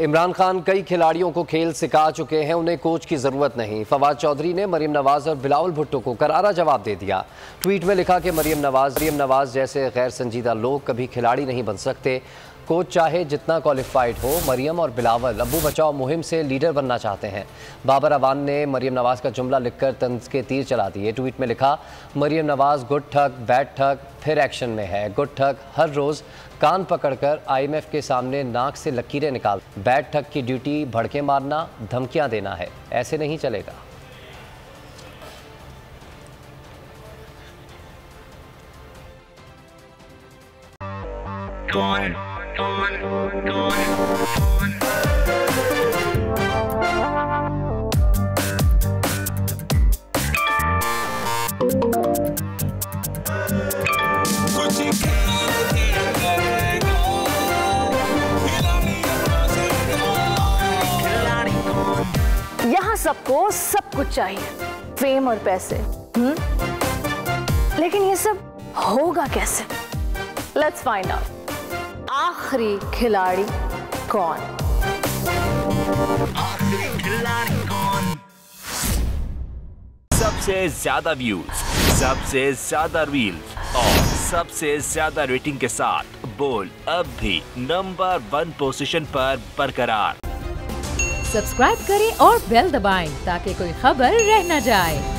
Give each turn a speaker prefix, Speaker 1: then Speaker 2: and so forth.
Speaker 1: इमरान खान कई खिलाड़ियों को खेल सिखा चुके हैं, उन्हें कोच की जरूरत नहीं। फवाद चौधरी ने मरियम नवाज और बिलावल भुट्टो को करारा जवाब दे दिया। ट्वीट में लिखा कि मरियम नवाज जैसे गैर संजीदा लोग कभी खिलाड़ी नहीं बन सकते। कोच चाहे जितना क्वालिफाइड हो, मरियम और बिलावल अब्बू बचाओ मुहिम से लीडर बनना चाहते हैं। बाबर अवान ने मरियम नवाज का जुमला लिखकर तंज के तीर चला दिए। ट्वीट में लिखा, मरियम नवाज गुड ठग बैड ठग फिर एक्शन में है। गुड ठग हर रोज़ कान पकड़कर IMF के सामने नाक से लकीरें निकाल, बैड ठग की ड्यूटी भड़के मारना, धमकियां देना है। ऐसे नहीं चलेगा।
Speaker 2: यहाँ सबको सब कुछ चाहिए, फेम और पैसे। लेकिन ये सब होगा कैसे? Let's find out. आखिरी खिलाड़ी कौन?
Speaker 3: सबसे ज्यादा व्यूज, सबसे ज्यादा रील्स और सबसे ज्यादा रेटिंग के साथ बोल अब भी नंबर 1 पोजीशन पर बरकरार।
Speaker 4: सब्सक्राइब करें और बेल दबाएं ताकि कोई खबर रह न जाए।